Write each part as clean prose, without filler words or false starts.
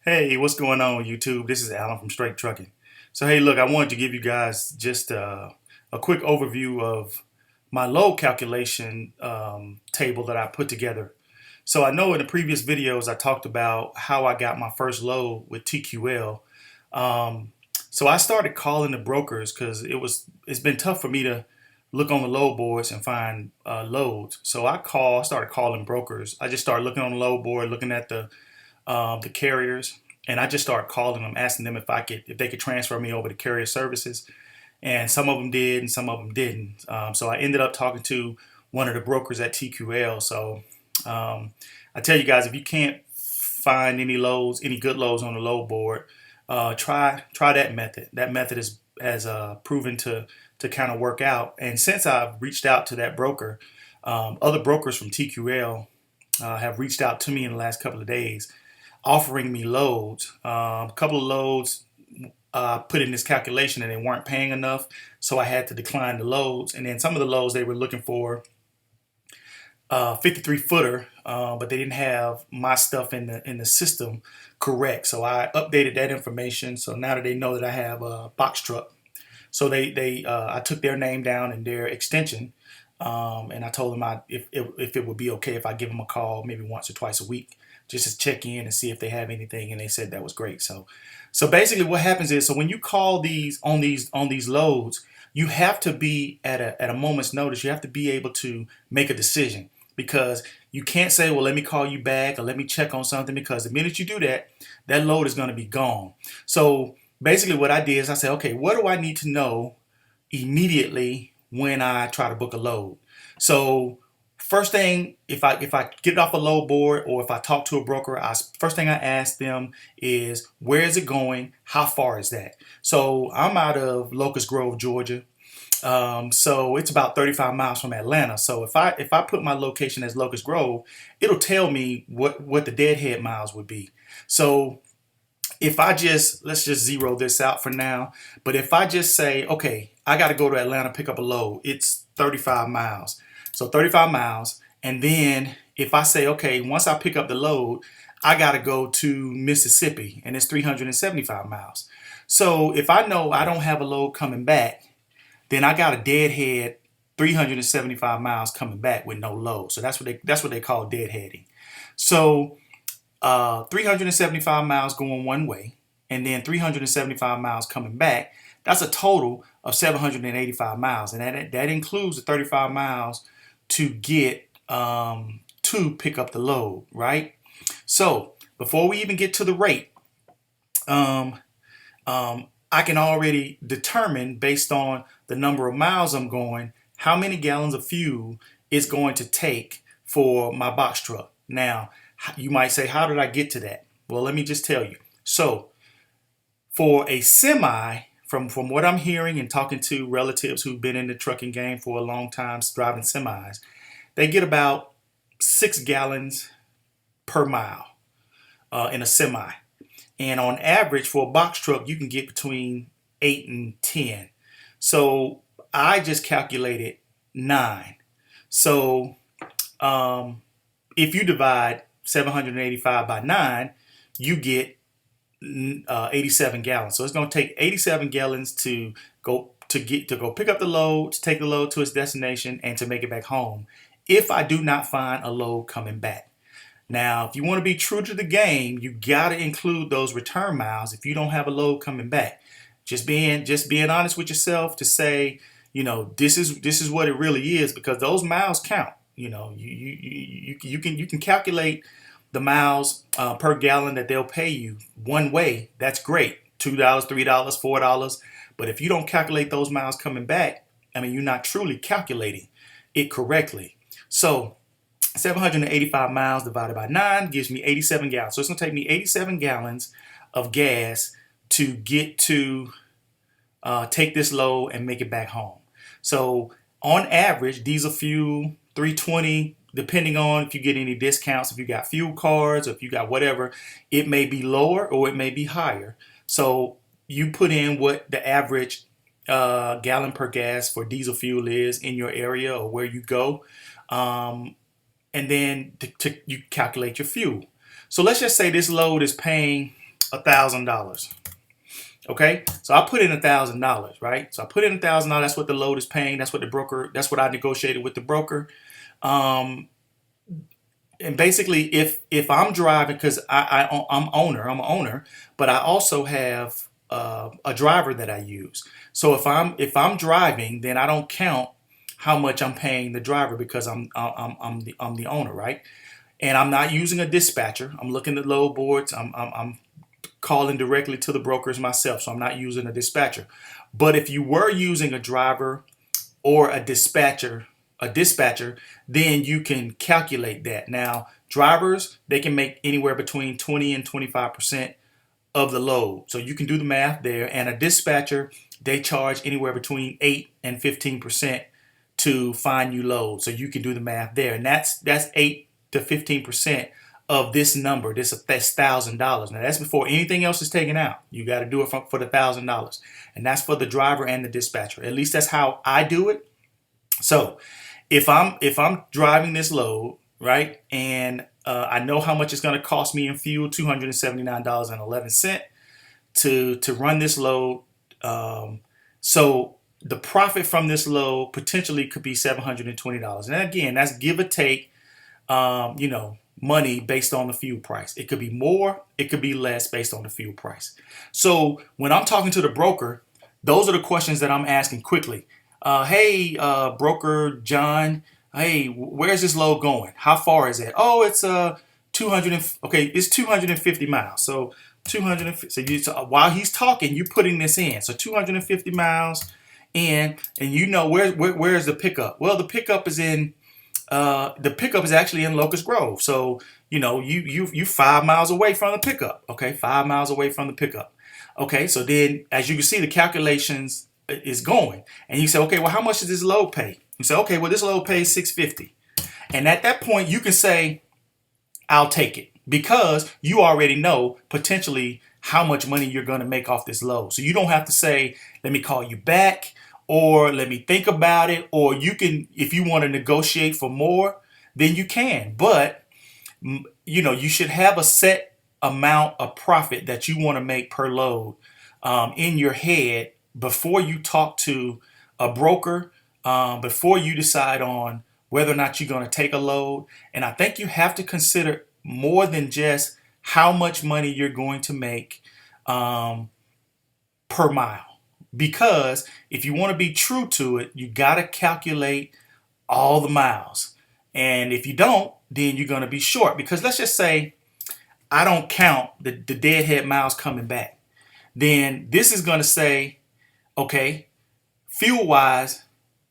Hey, what's going on, YouTube? This is Alan from Straight Trucking. So, hey, look, I wanted to give you guys just a quick overview of my load calculation table that I put together. So, I know in the previous videos I talked about how I got my first load with TQL. Um, so, I started calling the brokers because it's been tough for me to look on the load boards and find loads. So, started calling brokers. I just started looking on the load board, looking at the carriers, and I just started calling them, asking them if they could transfer me over to carrier services. And some of them did, and some of them didn't. So I ended up talking to one of the brokers at TQL. So I tell you guys, if you can't find any loads, any good loads on the load board, try that method. That method has proven to kind of work out. And since I've reached out to that broker, other brokers from TQL have reached out to me in the last couple of days offering me loads. A couple of loads put in this calculation and they weren't paying enough, so I had to decline the loads. And then some of the loads they were looking for 53 footer, but they didn't have my stuff in the system correct. So I updated that information. So now that they know that I have a box truck, so they I took their name down and their extension, and I told them if it would be okay if I give them a call maybe once or twice a week just to check in and see if they have anything, and they said that was great. So basically what happens is, so when you call these loads, you have to be at a moment's notice. You have to be able to make a decision, because you can't say, well, let me call you back or let me check on something, because the minute you do that, that load is going to be gone. So basically what I did is I said, okay, what do I need to know immediately when I try to book a load? So first thing, if I get it off a load board or if I talk to a broker, first thing I ask them is, where is it going? How far is that? So I'm out of Locust Grove, Georgia. So it's about 35 miles from Atlanta. So if I put my location as Locust Grove, it'll tell me what the deadhead miles would be. So if let's just zero this out for now. But if I just say, okay, I got to go to Atlanta, pick up a load, it's 35 miles. So 35 miles. And then if I say, okay, once I pick up the load, I got to go to Mississippi, and it's 375 miles. So if I know I don't have a load coming back, then I got a deadhead 375 miles coming back with no load. So that's what they call deadheading. So 375 miles going one way, and then 375 miles coming back. That's a total of 785 miles, and that includes the 35 miles to get to pick up the load, right? So before we even get to the rate, um, I can already determine, based on the number of miles I'm going, how many gallons of fuel it's going to take for my box truck. Now, you might say, how did I get to that? Well, let me just tell you. So for a semi, from what I'm hearing and talking to relatives who've been in the trucking game for a long time, driving semis, they get about 6 gallons per mile in a semi. And on average, for a box truck, you can get between 8 and 10. So I just calculated 9. So if you divide 785 by 9, you get 87 gallons. So it's going to take 87 gallons to go pick up the load, to take the load to its destination, and to make it back home, if I do not find a load coming back. Now, if you want to be true to the game, you got to include those return miles if you don't have a load coming back. Just being honest with yourself to say, this is what it really is, because those miles count. You can calculate the miles per gallon that they'll pay you one way. That's great. $2, $3, $4. But if you don't calculate those miles coming back, I mean, you're not truly calculating it correctly. So 785 miles divided by 9 gives me 87 gallons. So it's going to take me 87 gallons of gas to get to take this load and make it back home. So on average, diesel fuel, 320, depending on if you get any discounts, if you got fuel cards, or if you got whatever, it may be lower or it may be higher. So you put in what the average gallon per gas for diesel fuel is in your area or where you go. And then you calculate your fuel. So let's just say this load is paying $1,000. Okay, so I put in $1,000, right? So I put in $1,000. That's what the load is paying. That's what the broker. That's what I negotiated with the broker. Um, and basically, if I'm driving, because I'm an owner, but I also have a driver that I use. So if I'm driving, then I don't count how much I'm paying the driver because I'm the owner, right? And I'm not using a dispatcher. I'm looking at load boards. I'm calling directly to the brokers myself, so I'm not using a dispatcher. But if you were using a driver or a dispatcher, then you can calculate that. Now, drivers, they can make anywhere between 20 and 25% of the load. So you can do the math there. And a dispatcher, they charge anywhere between 8 and 15% to find you load. So you can do the math there. And that's 8 to 15% of this number. That's $1,000. Now that's before anything else is taken out. You got to do it for the $1,000. And that's for the driver and the dispatcher. At least that's how I do it. So if I'm driving this load, right, and I know how much it's going to cost me in fuel, $279.11 to run this load. So the profit from this load potentially could be $720. And again, that's give or take, money based on the fuel price. It could be more, it could be less based on the fuel price. So when I'm talking to the broker, those are the questions that I'm asking quickly. Hey, broker John. Hey, where's this load going? How far is it? Oh, it's 200. Okay, it's 250 miles. So 250. So while he's talking, you're putting this in. So 250 miles in, and where's the pickup? Well, the pickup is actually in Locust Grove. So you 5 miles away from the pickup. Okay, 5 miles away from the pickup. Okay, so then as you can see, the calculations is going, and you say, okay, well, how much does this load pay? You say, okay, well, this load pays $650, and at that point, you can say, I'll take it because you already know potentially how much money you're going to make off this load. So you don't have to say, let me call you back or let me think about it. Or you can, if you want to negotiate for more, then you can. But, you should have a set amount of profit that you want to make per load in your head before you talk to a broker, before you decide on whether or not you're going to take a load. And I think you have to consider more than just how much money you're going to make per mile. Because if you want to be true to it, you got to calculate all the miles. And if you don't, then you're going to be short. Because let's just say I don't count the deadhead miles coming back. Then this is going to say, okay, fuel wise,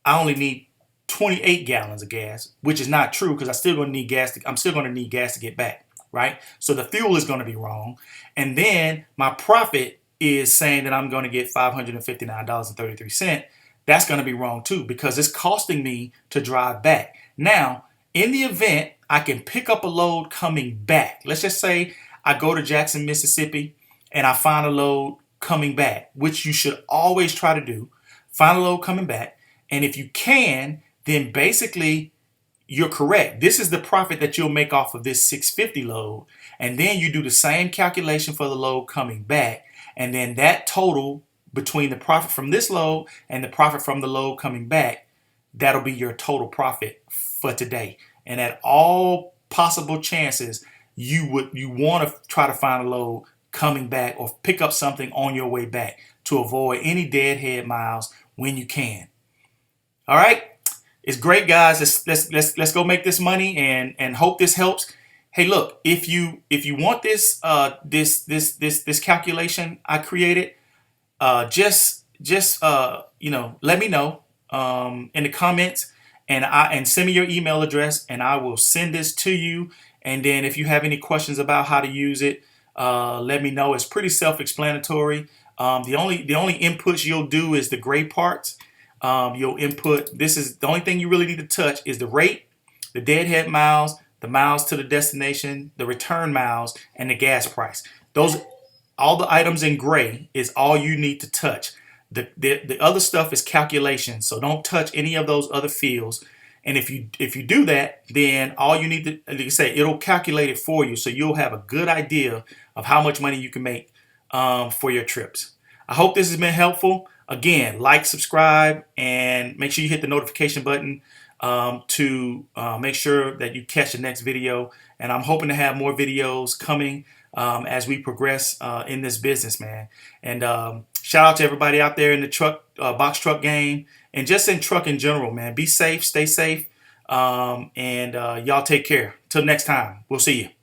I only need 28 gallons of gas, which is not true because I'm still going to need gas to get back, right? So the fuel is going to be wrong. And then my profit is saying that I'm going to get $559.33. That's going to be wrong too because it's costing me to drive back. Now, in the event I can pick up a load coming back, let's just say I go to Jackson, Mississippi, and I find a load coming back, which you should always try to do. Find a load coming back. And if you can, then basically you're correct. This is the profit that you'll make off of this 650 load. And then you do the same calculation for the load coming back. And then that total between the profit from this load and the profit from the load coming back, that'll be your total profit for today. And at all possible chances, you want to try to find a load coming back or pick up something on your way back to avoid any deadhead miles when you can. All right, it's great, guys. Let's go make this money and hope this helps. Hey, look, if you want this this calculation I created, just let me know in the comments and send me your email address and I will send this to you. And then if you have any questions about how to use it, let me know. It's pretty self-explanatory. The only inputs you'll do is the gray parts. You'll input. This is the only thing you really need to touch is the rate, the deadhead miles, the miles to the destination, the return miles, and the gas price. Those, all the items in gray is all you need to touch. The other stuff is calculation. So don't touch any of those other fields. And if you do that, then all you need to, like I say, it'll calculate it for you, so you'll have a good idea of how much money you can make for your trips. I hope this has been helpful. Again, like, subscribe, and make sure you hit the notification button to make sure that you catch the next video. And I'm hoping to have more videos coming as we progress in this business, man. And shout out to everybody out there in the truck, box truck game, and just in truck in general, man. Be safe, stay safe, and y'all take care. Till next time, we'll see you.